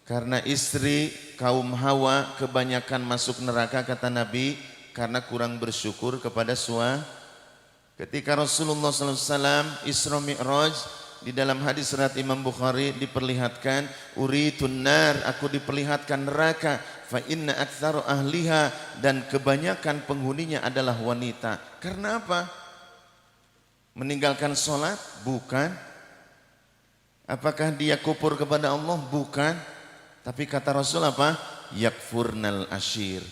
Karena istri kaum Hawa kebanyakan masuk neraka kata Nabi karena kurang bersyukur kepada suami. Ketika Rasulullah SAW Isra Mi'raj, di dalam hadis riwayat Imam Bukhari diperlihatkan, uritun nar, aku diperlihatkan neraka, fa inna aktsaru ahliha, dan kebanyakan penghuninya adalah wanita. Karena apa? Meninggalkan sholat? Bukan. Apakah dia kufur kepada Allah? Bukan. Tapi kata Rasul apa? Yakfurnal ashir.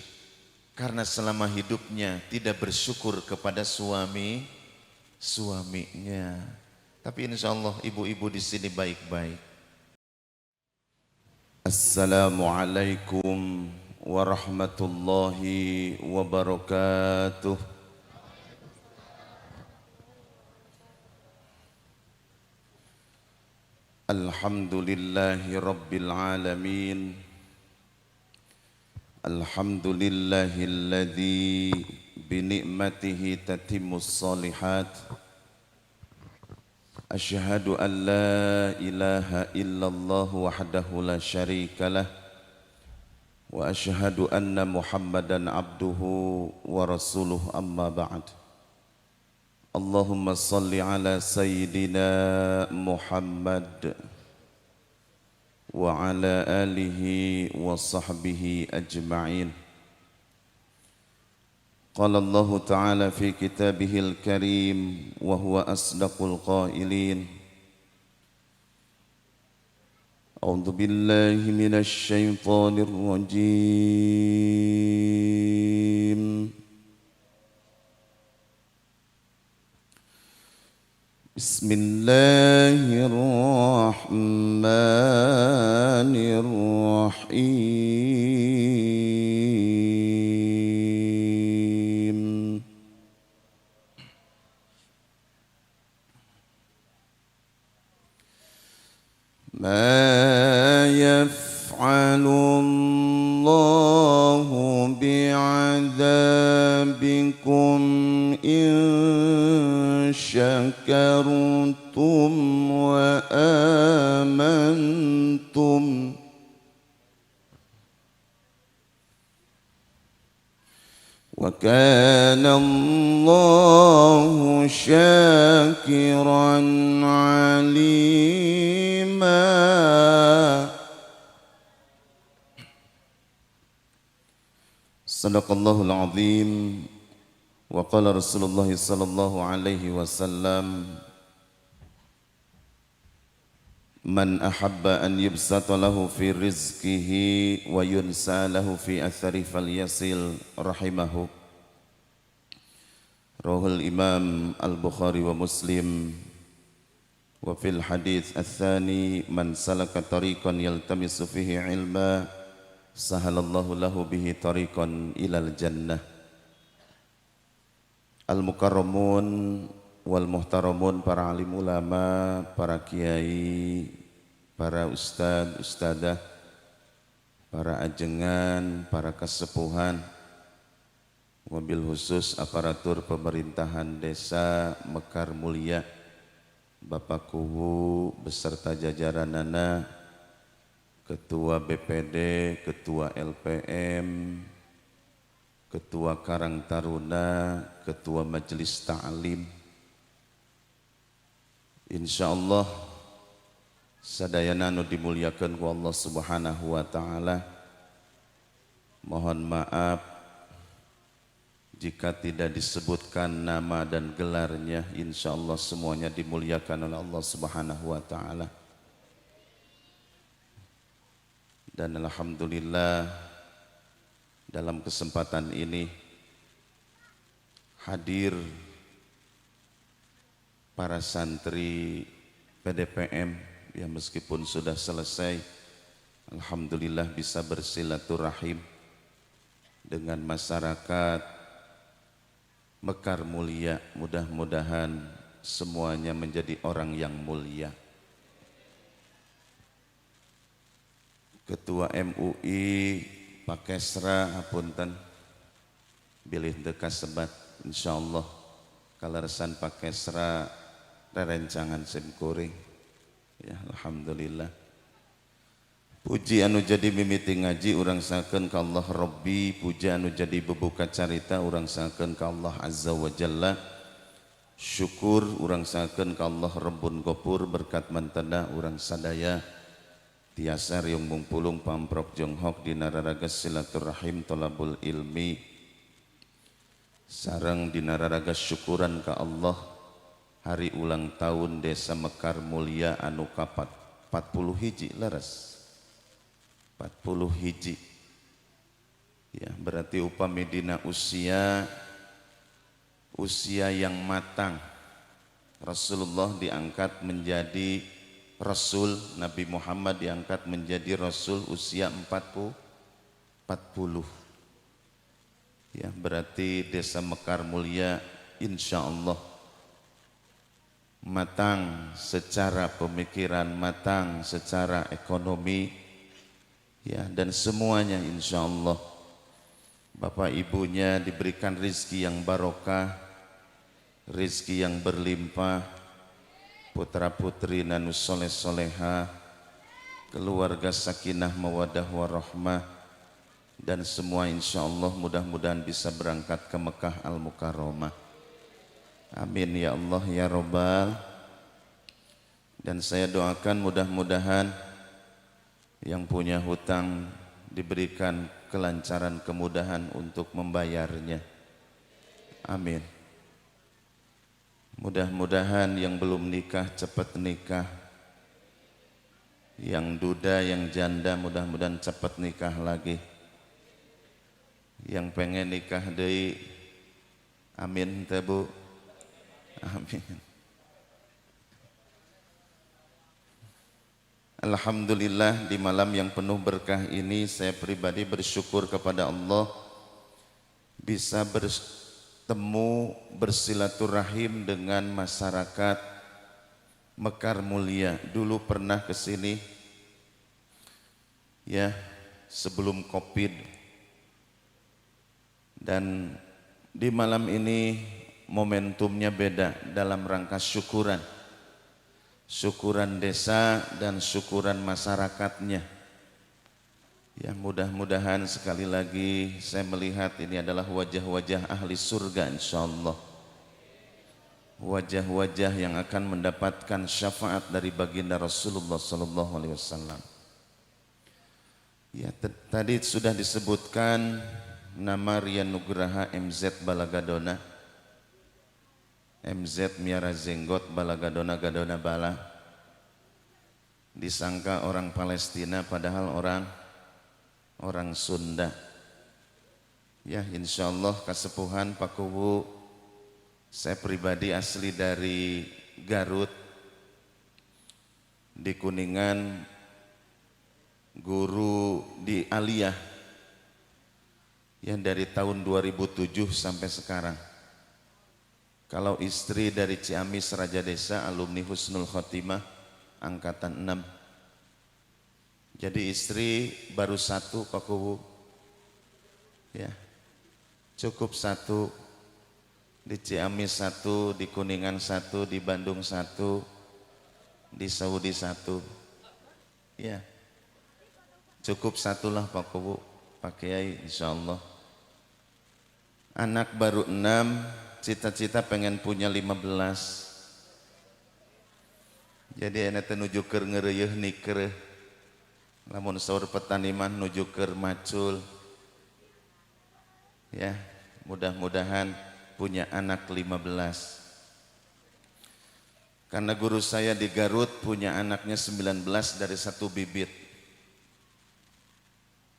Karena selama hidupnya tidak bersyukur kepada suaminya. Tapi insya Allah ibu-ibu di sini baik-baik. Assalamualaikum warahmatullahi wabarakatuh. Alhamdulillahi rabbil alamin. Alhamdulillahilladzi binikmatihi tatimmus shalihat. Asyhadu an la ilaha illallah wahdahu la syarikalah. Wa asyhadu anna Muhammadan abduhu wa rasuluh, amma ba'd. Allahumma salli ala sayyidina Muhammad wa ala alihi wa sahbihi ajma'in. Qala Allah ta'ala fi kitabihil karim wa huwa asdaqul qailin. A'udzu billahi minasy syaithanir rajim. Bismillahirrahmanirrahim. Ma yaf'alullahu bi'adzabikum in syakartum wa amantum. Wa kana Allahu syakiran alima. Sadaqallahul azim. Wa qala Rasulullah sallallahu alaihi wasallam, man ahabba an yubsata lahu fi rizqihi wa yunsa lahu fi athari falyasil rahimahu. Rawahul Imam Al-Bukhari wa Muslim. Wa fil hadits ats-tsani, man salaka tariqan yaltamisu fihi ilma sahalallahu lahu bihi tariqan ilal jannah. Al-mukarramun wal muhtaramun, para alim ulama, para kiai, para ustadz, ustadzah, para ajengan, para kesepuhan, wabil khusus aparatur pemerintahan desa Mekar Mulia, Bapak Kuhu beserta jajaranana, Ketua BPD, Ketua LPM, Ketua Karang Taruna, Ketua Majelis Ta'lim. Insyaallah sadayana nu dimuliakeun ku Allah Subhanahu wa taala. Mohon maaf jika tidak disebutkan nama dan gelarnya. Insyaallah semuanya dimuliakan oleh Allah Subhanahu wa taala. Dan alhamdulillah dalam kesempatan ini hadir para santri PDPM yang meskipun sudah selesai, alhamdulillah bisa bersilaturahim dengan masyarakat Mekar Mulia. Mudah-mudahan semuanya menjadi orang yang mulia. Ketua MUI Pak Kesra hapunten bilih teu kasebat, insyaallah kalersan Pak Kesra rerencangan sim kuring. Ya alhamdulillah. Puji anu jadi mimiti ngaji urang sakeun ka Allah Rabbi, puji anu jadi bebuka carita urang sakeun ka Allah Azza wa Jalla. Syukur urang sakeun ka Allah Rabbun Ghafur, berkat mantena urang sadaya tiasa riung mungpulung pamprok jonghok dina raraga silaturahim tolabul ilmi sareng dina raraga syukuran ka Allah hari ulang tahun Desa Mekar Mulia anu kapat 40 hiji laras 40 hiji ya, berarti upami dina usia yang matang Rasulullah diangkat menjadi Rasul, Nabi Muhammad diangkat menjadi Rasul usia 40 ya, berarti Desa Mekar Mulia insya Allah matang secara pemikiran, matang secara ekonomi ya, dan semuanya insya Allah bapak ibunya diberikan rizki yang barokah, rizki yang berlimpah, putra putri nanu soleh soleha, keluarga sakinah mawadah warahmah, dan semua insya Allah mudah-mudahan bisa berangkat ke Mekah Al-Mukarramah. Amin ya Allah ya Rabbal. Dan saya doakan mudah-mudahan yang punya hutang diberikan kelancaran kemudahan untuk membayarnya. Amin. Mudah-mudahan yang belum nikah cepat nikah, yang duda yang janda mudah-mudahan cepat nikah lagi, yang pengen nikah deui amin teh Bu. Amin. Alhamdulillah di malam yang penuh berkah ini saya pribadi bersyukur kepada Allah bisa bertemu bersilaturahim dengan masyarakat Mekar Mulia. Dulu pernah ke sini ya sebelum Covid, dan di malam ini momentumnya beda dalam rangka syukuran desa dan syukuran masyarakatnya ya. Mudah-mudahan sekali lagi saya melihat ini adalah wajah-wajah ahli surga insyaallah, wajah-wajah yang akan mendapatkan syafaat dari baginda Rasulullah sallallahu alaihi wasallam ya. Tadi sudah disebutkan nama Rian Nugraha MZ Balagadona, MZ Miara Zenggot Balagadona Gadona Bala, disangka orang Palestina padahal orang Sunda ya. insyaallah kasepuhan Pak Kubu, saya pribadi asli dari Garut, di Kuningan, guru di Aliyah yang dari tahun 2007 sampai sekarang. Kalau istri dari Ciamis Raja Desa, alumni Husnul Khotimah angkatan 6. Jadi istri baru satu Pak Kubu ya, cukup satu. Di Ciamis satu, di Kuningan satu, di Bandung satu, di Saudi satu ya, cukup satulah Pak Kubu, Pak Kiai insyaallah. Anak baru 6, cita-cita pengen punya 15. Jadi enak nuju keur ngeureuh niker, lamun saur petaniman nuju keur macul ya. Mudah-mudahan punya anak 15. Karena guru saya di Garut punya anaknya 19 dari satu bibit.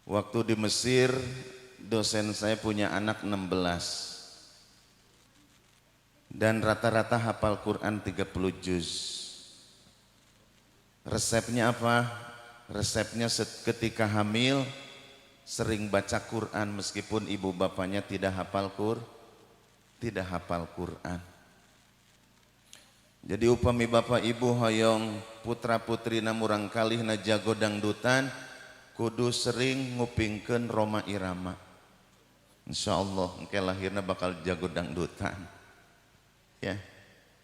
Waktu di Mesir dosen saya punya anak 16 dan rata-rata hafal Quran 30 juz. Resepnya apa? Resepnya ketika hamil sering baca Quran meskipun ibu bapaknya tidak hafal Quran. Jadi upami bapak ibu hoyong putra putri namurang kalih na jago dangdutan, kudu sering ngupingkeun Roma Irama. Insyaallah engke lahirna bakal jago dangdutan. Ya.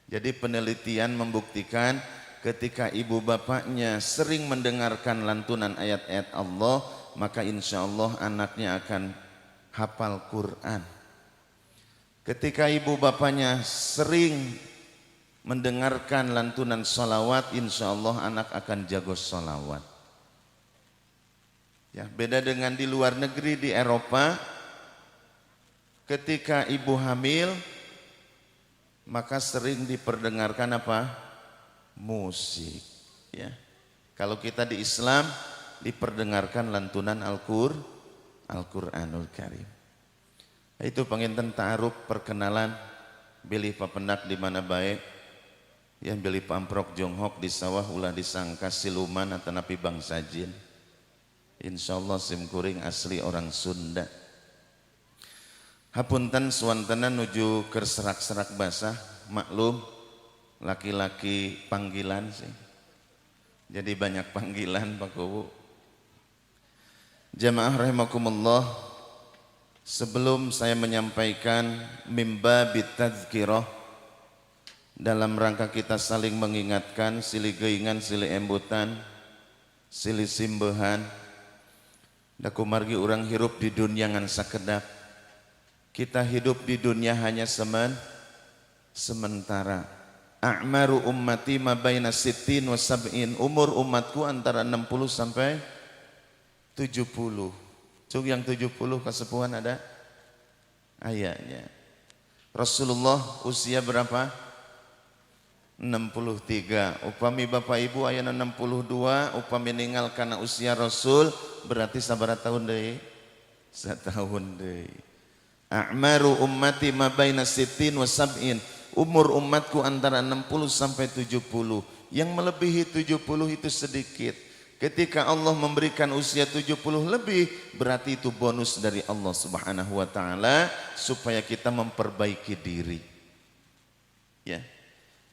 Jadi penelitian membuktikan ketika ibu bapaknya sering mendengarkan lantunan ayat-ayat Allah, maka insya Allah anaknya akan hafal Quran. Ketika ibu bapaknya sering mendengarkan lantunan sholawat, insya Allah anak akan jago sholawat. Ya, beda dengan di luar negeri, di Eropa, ketika ibu hamil, maka sering diperdengarkan apa? Musik. Ya. Kalau kita di Islam diperdengarkan lantunan Al-Quranul Karim. Itu penginten ta'aruf perkenalan bilih papendak di mana baik. Yang bilih pamprok jonghok di sawah ulah disangka siluman atau napi bangsa jin. Insyaallah simkuring asli orang Sunda. Hapunten suwantena nuju ke serak-serak basah, maklum laki-laki panggilan sih. Jadi banyak panggilan Pak Kuwu. Jamaah rahimakumullah, sebelum saya menyampaikan mimba bitadzkirah dalam rangka kita saling mengingatkan silih geingan silih embutan silih simbehan da kumargi urang hirup di dunia ngan sakedap. Kita hidup di dunia hanya sementara. A'maru ummati ma baina sittin wa sab'in. Umur umatku antara 60 sampai 70. Cuk yang 70 kesepuhan ada ayatnya. Rasulullah usia berapa? 63. Upami bapak ibu ayana 62, upami ninggal karena usia Rasul berarti sabaraha tahun deui? Satahun deui. A'maru ummati ma baina sittin wa sab'in. Umur umatku antara 60 sampai 70. Yang melebihi 70 itu sedikit. Ketika Allah memberikan usia 70 lebih, berarti itu bonus dari Allah Subhanahu wa taala supaya kita memperbaiki diri. Ya.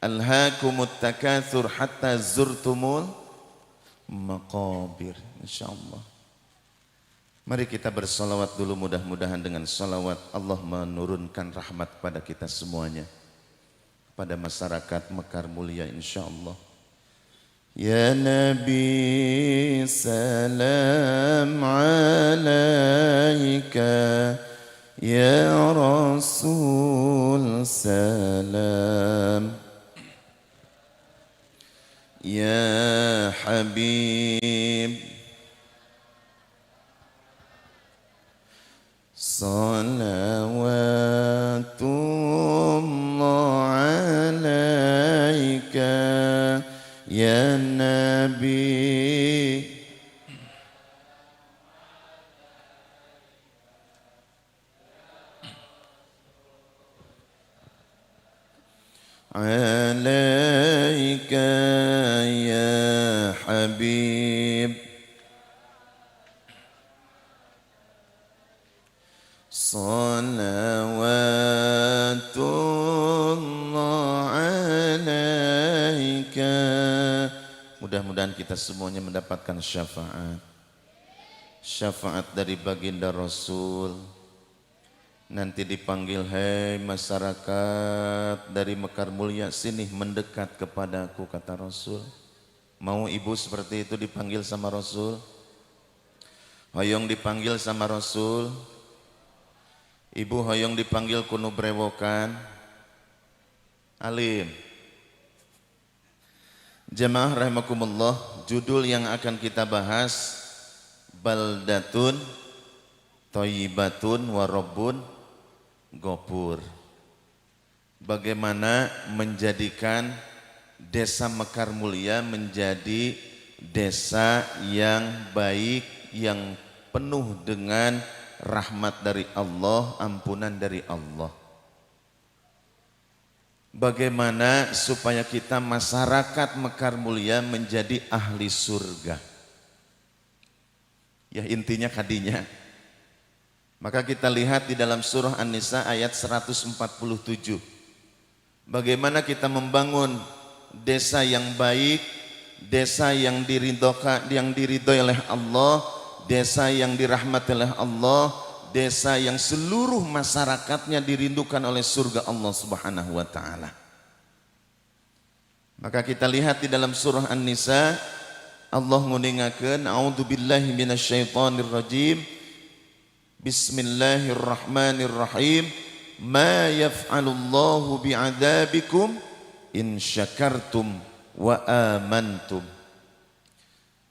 Alhaakumut takatsur hatta zurtumul maqabir. Insyaallah. Mari kita bersolawat dulu, mudah-mudahan dengan solawat Allah menurunkan rahmat pada kita semuanya, pada masyarakat Mekar Mulia insyaallah. Ya Nabi salam alaika, ya Rasul salam, ya Habib salawatullah alaika, ya Nabi alaika, ya Habib salawatullah alaika. Mudah-mudahan kita semuanya mendapatkan syafaat. Syafaat dari baginda Rasul. Nanti dipanggil, hei masyarakat dari Mekar Mulia, sini mendekat kepadaku, kata Rasul. Mau ibu seperti itu dipanggil sama Rasul? Hoyong dipanggil sama Rasul? Ibu hoyong dipanggil kuno brewokan? Alim. Jamaah rahimakumullah, judul yang akan kita bahas baldatun thayyibatun wa rabbun ghafur. Bagaimana menjadikan desa Mekar Mulia menjadi desa yang baik, yang penuh dengan rahmat dari Allah, ampunan dari Allah. Bagaimana supaya kita masyarakat Mekar Mulia menjadi ahli surga. Ya intinya kadinya. Maka kita lihat di dalam surah An-Nisa ayat 147. Bagaimana kita membangun desa yang baik, desa yang diridhoi oleh Allah, desa yang dirahmati oleh Allah, desa yang seluruh masyarakatnya dirindukan oleh surga Allah Subhanahu wa taala. Maka kita lihat di dalam surah An-Nisa, Allah nguningake, a'udzubillahi minasyaitonir rajim. Bismillahirrahmanirrahim. Ma yaf'alullahu bi'adzabikum in syakartum wa amantum.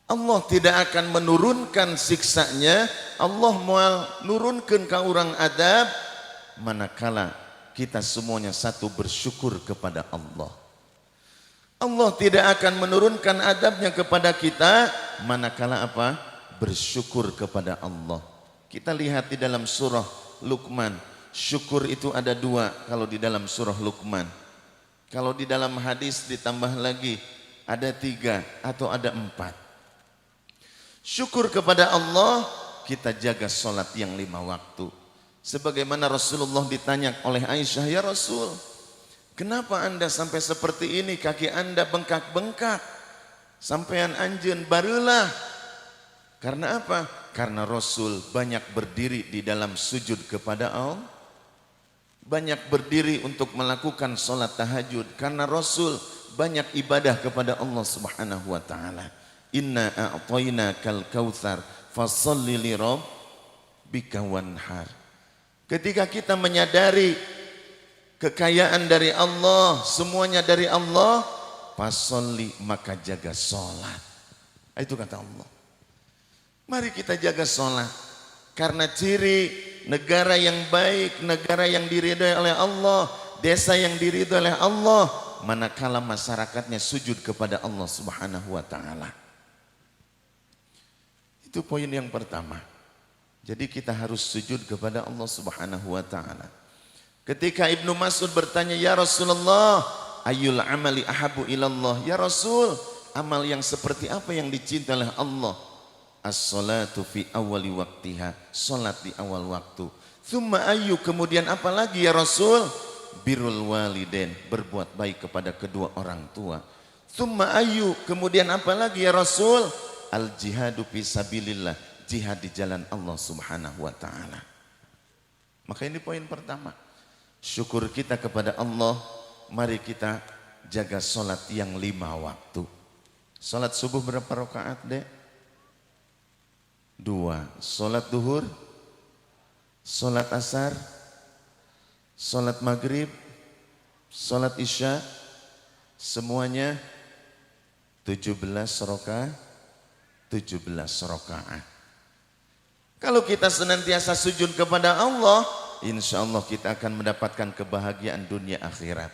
Allah tidak akan menurunkan siksanya, Allah mau nurunkan ke orang adab manakala kita semuanya satu bersyukur kepada Allah. Allah tidak akan menurunkan adabnya kepada kita manakala apa? Bersyukur kepada Allah. Kita lihat di dalam surah Luqman, syukur itu ada dua kalau di dalam surah Luqman. Kalau di dalam hadis ditambah lagi ada tiga atau ada empat. Syukur kepada Allah, kita jaga sholat yang 5 waktu. Sebagaimana Rasulullah ditanya oleh Aisyah, ya Rasul, kenapa anda sampai seperti ini, kaki anda bengkak-bengkak, sampean anjeun barulah. Karena apa? Karena Rasul banyak berdiri di dalam sujud kepada Allah, banyak berdiri untuk melakukan sholat tahajud. Karena Rasul banyak ibadah kepada Allah Subhanahu wa ta'ala. Inna a'tainakal kautsar fasholli li rabbika wanhar. Ketika kita menyadari kekayaan dari Allah, semuanya dari Allah, fasholli maka jaga sholat. Itu kata Allah. Mari kita jaga sholat. Karena ciri negara yang baik, negara yang diridhai oleh Allah, desa yang diridhai oleh Allah, manakala masyarakatnya sujud kepada Allah Subhanahu wa ta'ala. Itu poin yang pertama. Jadi kita harus sujud kepada Allah Subhanahu wa ta'ala. Ketika Ibnu Mas'ud bertanya, ya Rasulullah, ayyul amali ahabu ilallah. Ya Rasul, amal yang seperti apa yang dicintai oleh Allah? As-salatu fi awali waktiha, salat di awal waktu. Thumma ayyu, kemudian apa lagi ya Rasul? Birrul walidain, berbuat baik kepada kedua orang tua. Thumma ayyu, kemudian apa lagi ya Rasul? Al jihadu fi sabilillah, jihad di jalan Allah Subhanahu wa ta'ala. Maka ini poin pertama. Syukur kita kepada Allah, mari kita jaga sholat yang 5 waktu. Sholat subuh berapa rakaat, Dek? 2. Sholat duhur, sholat asar, sholat maghrib, sholat isya, semuanya 17 rakaat. 17 rakaat. Kalau kita senantiasa sujud kepada Allah, insya Allah kita akan mendapatkan kebahagiaan dunia akhirat.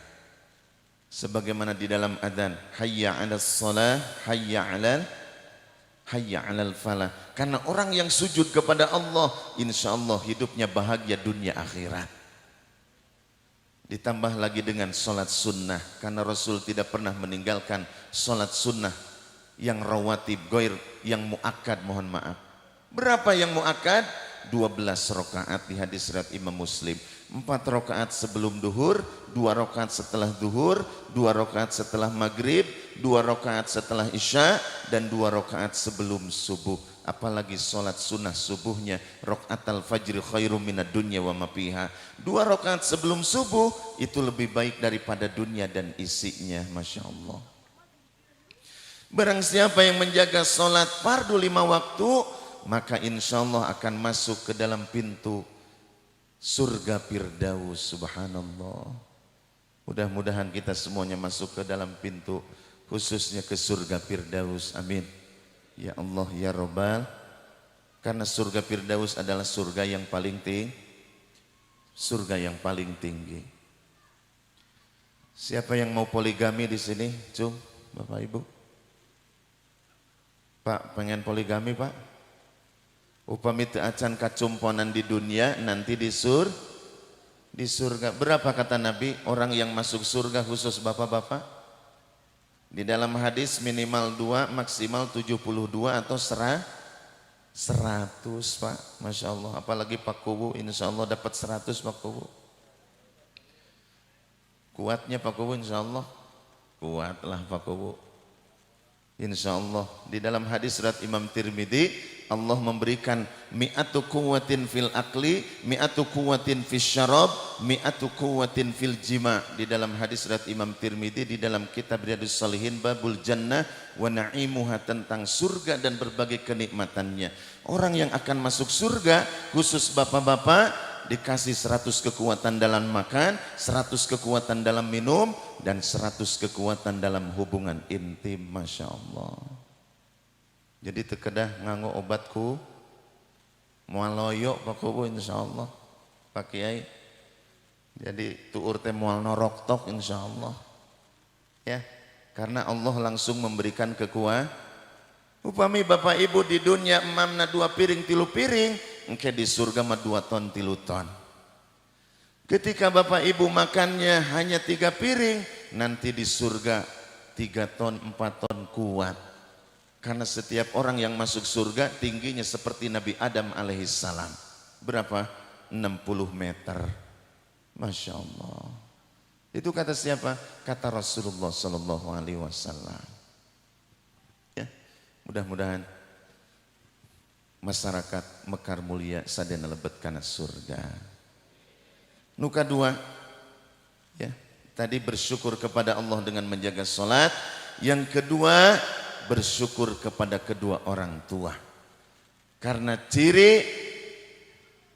Sebagaimana di dalam adzan, hayya 'alas shalah, hayya 'alal falah. Karena orang yang sujud kepada Allah, insya Allah hidupnya bahagia dunia akhirat. Ditambah lagi dengan sholat sunnah, karena Rasul tidak pernah meninggalkan sholat sunnah yang rawatib, goir, yang muakkad, mohon maaf. Berapa yang muakkad? 12 rakaat di hadis riwayat Imam Muslim. 4 rakaat sebelum duhur, 2 rakaat setelah duhur, 2 rakaat setelah maghrib, 2 rakaat setelah isya, dan 2 rakaat sebelum subuh. Apalagi sholat sunnah subuhnya, rakaatul fajri khairum minad dunya wa ma fiha. 2 rakaat sebelum subuh itu lebih baik daripada dunia dan isinya, masya Allah. Barang siapa yang menjaga sholat fardu 5 waktu, maka insya Allah akan masuk ke dalam pintu surga Firdaus. Subhanallah. Mudah-mudahan kita semuanya masuk ke dalam pintu, khususnya ke surga Firdaus. Amin. Ya Allah ya Rabbal. Karena surga Firdaus adalah surga yang paling tinggi. Surga yang paling tinggi. Siapa yang mau poligami di sini? Cung, Bapak Ibu. Pak, pengen poligami Pak? Upami teu acan kacumponan di dunia, nanti di surga. Berapa kata Nabi orang yang masuk surga khusus bapak-bapak? Di dalam hadis minimal 2, maksimal 72 atau 100 Pak. Masya Allah. Apalagi Pak Kubu, insya Allah dapat 100 Pak Kubu. Kuatnya Pak Kubu insya Allah. Kuatlah Pak Kubu. Insya Allah. Di dalam hadis riwayat Imam Tirmidzi, Allah memberikan mi'atu quwwatin fil akli, mi'atu quwwatin fis syarab, mi'atu quwwatin fil jima. Di dalam hadis riwayat Imam Tirmidzi di dalam kitab Riyadhus Shalihin babul jannah wa na'imuha, tentang surga dan berbagai kenikmatannya. Orang yang akan masuk surga khusus bapak-bapak dikasih 100 kekuatan dalam makan, 100 kekuatan dalam minum, dan 100 kekuatan dalam hubungan intim. Masya Allah. Jadi terkedah nganggo obatku mual loyo pakubu insyaallah Pak Kiai. Jadi tuur teh mual norok tok insyaallah. Ya, karena Allah langsung memberikan kekuatan. Upami bapak ibu di dunia emamna 2 piring 3 piring, engke di surga mah 2 ton 3 ton. Ketika bapak ibu makannya hanya 3 piring, nanti di surga 3 ton 4 ton kuat. Karena setiap orang yang masuk surga tingginya seperti Nabi Adam alaihissalam. Berapa? 60 meter. Masya Allah. Itu kata siapa? Kata Rasulullah Sallallahu Alaihi Wasallam. Ya, mudah-mudahan masyarakat Mekar mulia sadena lebet kana surga. Nuka 2, ya, tadi bersyukur kepada Allah dengan menjaga sholat. Yang kedua, bersyukur kepada kedua orang tua. Karena ciri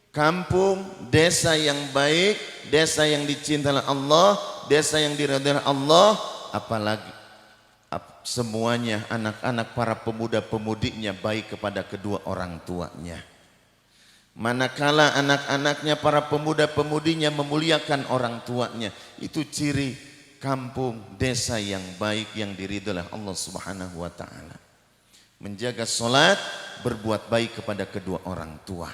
kampung, desa yang baik, desa yang dicintai Allah, desa yang diridhai Allah, apalagi semuanya anak-anak para pemuda-pemudinya baik kepada kedua orang tuanya. Manakala anak-anaknya para pemuda-pemudinya memuliakan orang tuanya, itu ciri kampung, desa yang baik yang diridhoi oleh Allah Subhanahu wa taala. Menjaga salat, berbuat baik kepada kedua orang tua.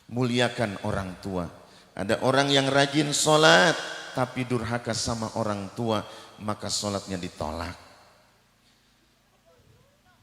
Muliakan orang tua. Ada orang yang rajin salat tapi durhaka sama orang tua, maka salatnya ditolak.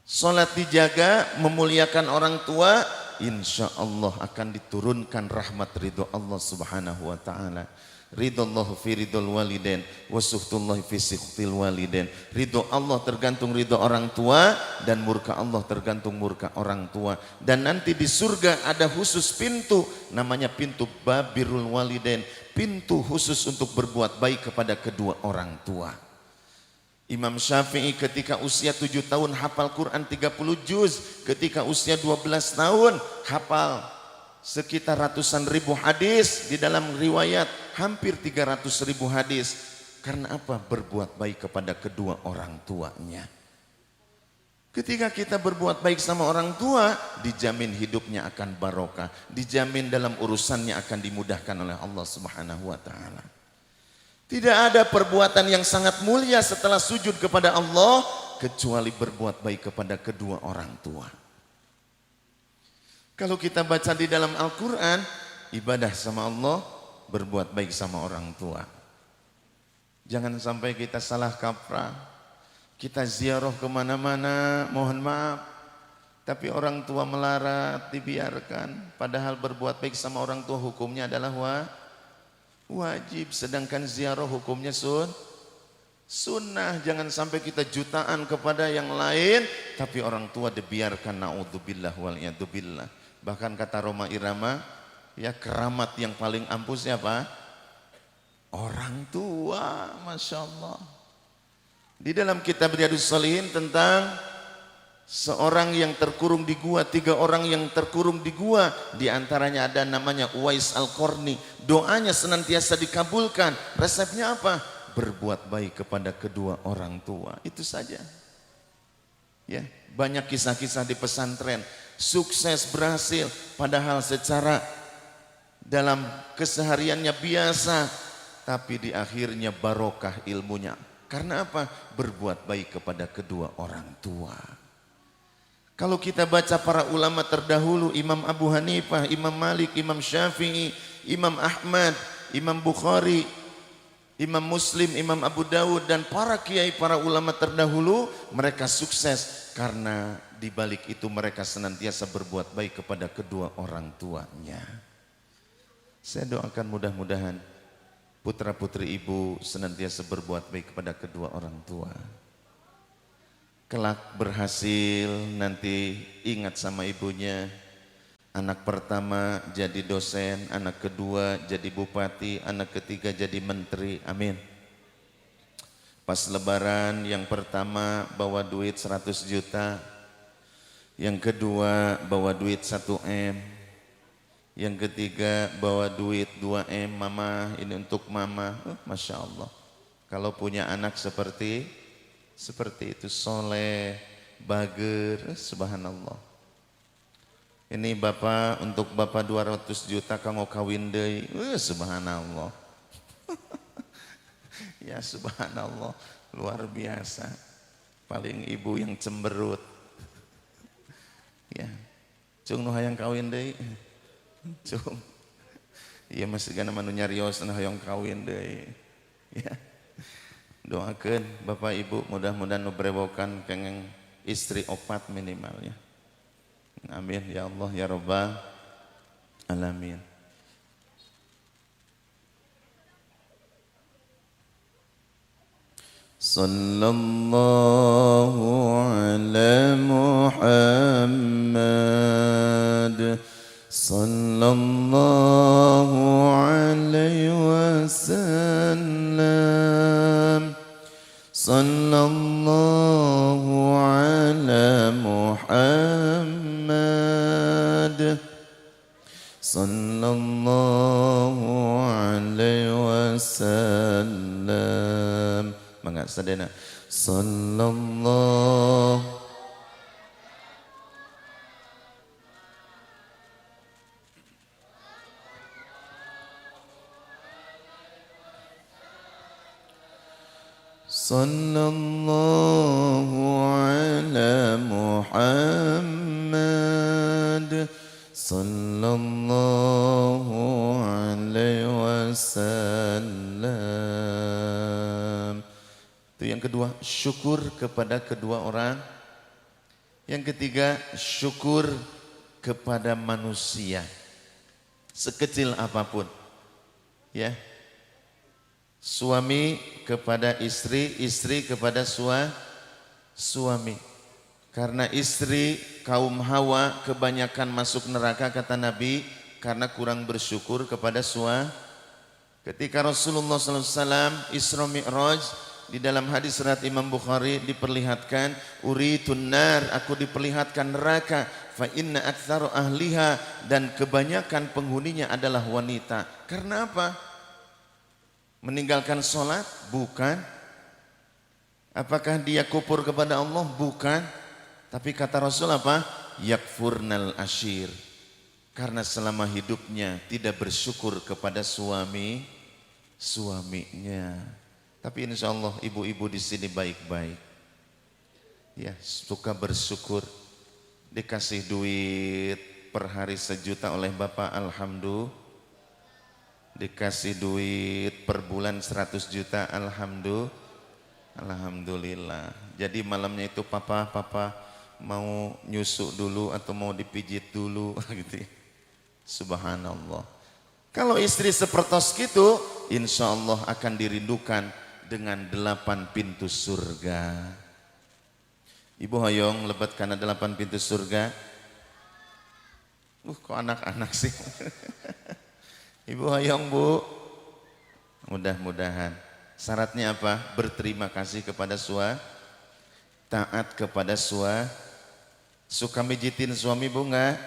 Salat dijaga, memuliakan orang tua, insya Allah akan diturunkan rahmat ridho Allah Subhanahu wa taala. Ridallahu fi ridul walidain wa sukhtullahi fi sukhtil walidain. Ridho Allah tergantung ridho orang tua, dan murka Allah tergantung murka orang tua. Dan nanti di surga ada khusus pintu, namanya pintu babirul walidain, pintu khusus untuk berbuat baik kepada kedua orang tua. Imam Syafi'i ketika usia 7 tahun hafal Quran 30 juz, ketika usia 12 tahun hafal sekitar ratusan ribu hadis, di dalam riwayat hampir 300 ribu hadis. Karena apa? Berbuat baik kepada kedua orang tuanya. Ketika kita berbuat baik sama orang tua, dijamin hidupnya akan barokah, dijamin dalam urusannya akan dimudahkan oleh Allah Subhanahu wa taala. Tidak ada perbuatan yang sangat mulia setelah sujud kepada Allah kecuali berbuat baik kepada kedua orang tua. Kalau kita baca di dalam Al-Quran, ibadah sama Allah, berbuat baik sama orang tua. Jangan sampai kita salah kaprah, kita ziarah kemana-mana, mohon maaf, tapi orang tua melarat, dibiarkan. Padahal berbuat baik sama orang tua hukumnya adalah wajib, sedangkan ziarah hukumnya sunnah. Jangan sampai kita jutaan kepada yang lain, tapi orang tua dibiarkan, na'udzubillah wal'iyadzubillah. Bahkan kata Roma Irama, ya keramat yang paling ampuh siapa? Orang tua, Masya Allah. Di dalam kitab Riyadhus Shalihin tentang seorang yang terkurung di gua, 3 orang yang terkurung di gua, di antaranya ada namanya Uwais Al-Qarni. Doanya senantiasa dikabulkan. Resepnya apa? Berbuat baik kepada kedua orang tua. Itu saja. Ya, banyak kisah-kisah di pesantren sukses berhasil, padahal secara dalam kesehariannya biasa, tapi di akhirnya barokah ilmunya. Karena apa? Berbuat baik kepada kedua orang tua. Kalau kita baca para ulama terdahulu, Imam Abu Hanifah, Imam Malik, Imam Syafi'i, Imam Ahmad, Imam Bukhari, Imam Muslim, Imam Abu Dawud, dan para kiai, para ulama terdahulu, mereka sukses karena di balik itu mereka senantiasa berbuat baik kepada kedua orang tuanya. Saya doakan mudah-mudahan putra-putri ibu senantiasa berbuat baik kepada kedua orang tua. kelak berhasil nanti ingat sama ibunya. Anak pertama jadi dosen, anak kedua jadi bupati, anak ketiga jadi menteri, amin. Pas lebaran yang pertama bawa duit 100 juta, yang kedua bawa duit 1 M, yang ketiga bawa duit 2 M, mama ini untuk mama. Masya Allah, kalau punya anak seperti itu, soleh, bager, subhanallah. Ini bapak, untuk bapak 200 juta kanggo kawin deui. Subhanallah. Ya subhanallah, luar biasa. Paling ibu yang cemberut. Ya. Cung nu hayang kawin deui. Cung. Ieu mah sigana manu nyarios nu hayang kawin deui. Ya. Doakeun bapak ibu mudah-mudahan nu berewokan kengeng istri 4 minimalnya. Amin ya Allah ya Rabbal alamin. Sallallahu ala Muhammad sallallahu alaihi wasallam. Sallallahu ala Muhammad sallallahu alaihi wasallam. Mangga sadena sallallahu sallallahu ala Muhammad sallallahu alaihi wasallam. Itu yang kedua, syukur kepada kedua orang. Yang ketiga, syukur kepada manusia sekecil apapun. Ya. Suami kepada istri, istri kepada suami. Karena istri kaum Hawa kebanyakan masuk neraka kata Nabi karena kurang bersyukur kepada suami. Ketika Rasulullah SAW Isra Mi'raj, di dalam hadis riwayat Imam Bukhari diperlihatkan, uritun nar, aku diperlihatkan neraka, fa inna aktsaru ahliha, dan kebanyakan penghuninya adalah wanita. Karena apa? Meninggalkan sholat? Bukan. Apakah dia kufur kepada Allah? Bukan. Tapi kata Rasul apa? Yakfurnal ashir. Karena selama hidupnya tidak bersyukur kepada suaminya. Tapi insya Allah ibu-ibu di sini baik-baik. Ya, suka bersyukur. Dikasih duit per hari 1 juta oleh Bapak, alhamdulillah. Dikasih duit per bulan 100 juta, alhamdulillah. Jadi malamnya itu papa mau nyusuk dulu atau mau dipijit dulu gitu. Subhanallah. Kalau istri sepertos gitu, insya Allah akan dirindukan dengan 8 pintu surga. Ibu hoyong lebat karena 8 pintu surga. Kok anak-anak sih? Ibu hoyong bu, mudah-mudahan. Syaratnya apa? Berterima kasih kepada suami, taat kepada suami. Suka mijitin suami bu enggak?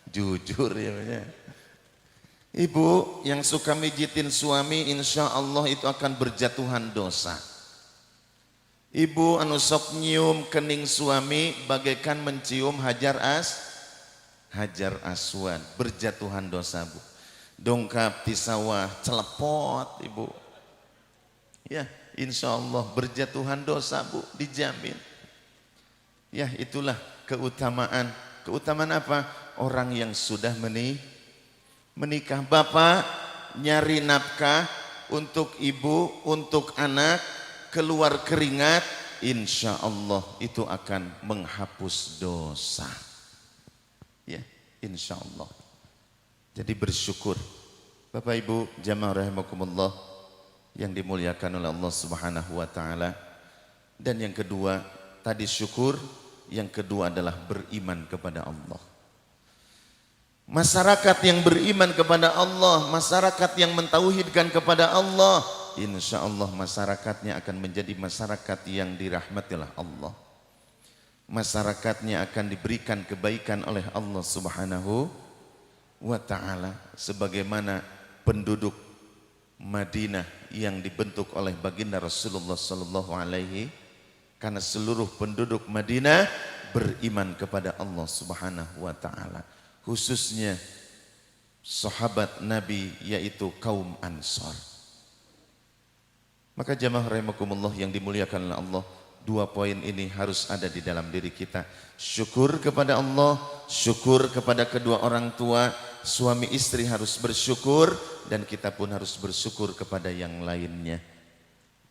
Jujur ya. Ibu yang suka mijitin suami, insya Allah itu akan berjatuhan dosa. Ibu anu sok nyium kening suami bagaikan mencium hajar aswan, berjatuhan dosa bu. Dongkap di sawah celepot ibu. Ya insya Allah berjatuhan dosa bu, dijamin. Ya itulah keutamaan. Keutamaan apa? Orang yang sudah menikah. Bapak nyari nafkah untuk ibu, untuk anak, keluar keringat, insya Allah itu akan menghapus dosa. Ya, insya Allah. Jadi bersyukur. Bapak Ibu jamaah rahimakumullah yang dimuliakan oleh Allah Subhanahu wa taala. Dan yang kedua, tadi syukur, yang kedua adalah beriman kepada Allah. Masyarakat yang beriman kepada Allah, masyarakat yang mentauhidkan kepada Allah, insya Allah masyarakatnya akan menjadi masyarakat yang dirahmatilah Allah. Masyarakatnya akan diberikan kebaikan oleh Allah Subhanahu wa ta'ala. Sebagaimana penduduk Madinah yang dibentuk oleh baginda Rasulullah sallallahu alaihi, karena seluruh penduduk Madinah beriman kepada Allah Subhanahu wa ta'ala. Khususnya sahabat Nabi, yaitu kaum Ansar. Maka jamaah rahimakumullah yang dimuliakan oleh Allah, dua poin ini harus ada di dalam diri kita. Syukur kepada Allah, syukur kepada kedua orang tua, suami istri harus bersyukur, dan kita pun harus bersyukur kepada yang lainnya.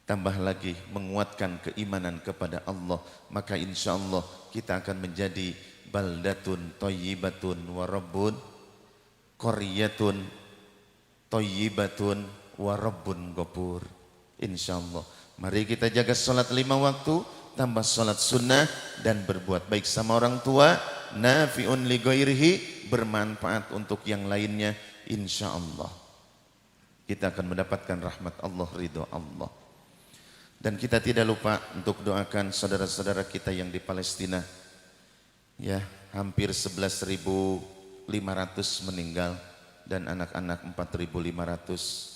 Tambah lagi menguatkan keimanan kepada Allah, maka insya Allah kita akan menjadi baldatun thayyibatun wa rabbun qaryatun thayyibatun wa rabbun ghafur. Insya Allah. Mari kita jaga sholat 5 waktu, tambah sholat sunnah, dan berbuat baik sama orang tua, nafi'un li ghairihi, bermanfaat untuk yang lainnya. Insya Allah kita akan mendapatkan rahmat Allah, ridho Allah. Dan kita tidak lupa untuk doakan saudara-saudara kita yang di Palestina. Ya, hampir 11.500 meninggal dan anak-anak 4.500.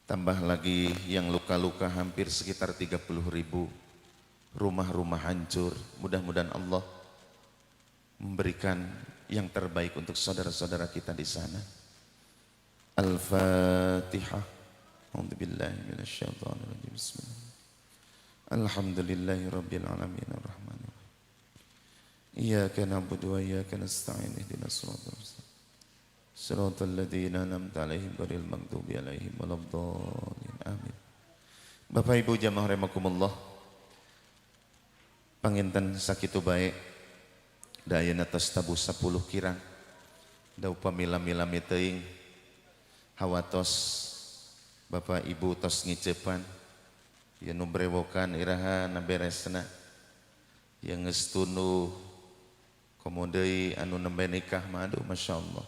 Tambah lagi yang luka-luka hampir sekitar 30.000. Rumah-rumah hancur. Mudah-mudahan Allah memberikan yang terbaik untuk saudara-saudara kita di sana. Al-Fatihah. A'udzubillahi minasyaitonirrajim. Bismillah. Alhamdulillahirabbil alamin arrahmanir rahim. Iyyaka na'budu wa iyyaka nasta'in ihdinas siratal mustaqim. Siratal ladzina an'amta 'alaihim ghairil maghdubi 'alaihim waladdallin. Amin. Bapak Ibu jamaah rahimakumullah. Panginten sakitu bae dayeuna tos tabuh 10 kirang. Da upami lami-lami teuing hawatos Bapak Ibu tos ngiceupan ya nu brewokan iraha na beresna yang geus tunu komo deui anu nembe nikah mah aduh masyaallah.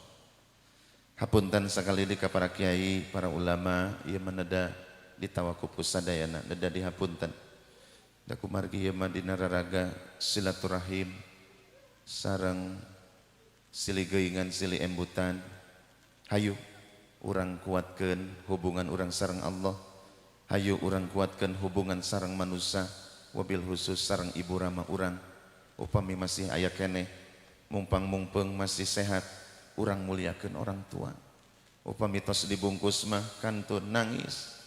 Hapunten sakali ka para kiai, para ulama ieu maneda ditawakup sadayana, neda dihapunten. Da kumargi ieu mah dina raraga silaturahim sareng silih geuingan silih embutan. Hayu urang kuatkeun hubungan urang sareng Allah. Hayu urang kuatkeun hubungan sareng manusia, wabil khusus sareng ibu rama urang. Upami masih aya keneh mumpang-mumpeng masih sehat, urang muliakeun orang tua. Upami tos dibungkus mah kantun nangis,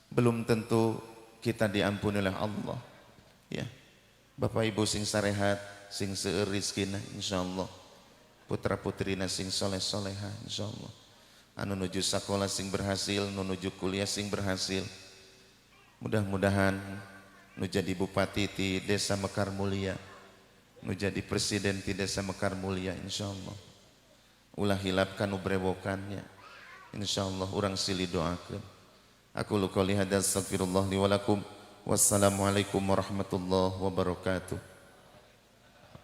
belum tentu kita diampuni oleh Allah. Ya, Bapak Ibu sing sarehat, sing seueur rizkina insyaallah, putra putrina sing soleh-soleha insyaallah, anu nuju sakola sing berhasil, nu nuju kuliah sing berhasil. Mudah-mudahan nu jadi bupati di Desa Mekar Mulia, nu jadi presiden di Desa Mekar Mulia insyaallah. Ulah hilapkan nu brewokannya insyaallah, urang silih doakeun. Aku qouli hadzal astaghfirullah li wa lakum. Wassalamualaikum warahmatullahi wabarakatuh.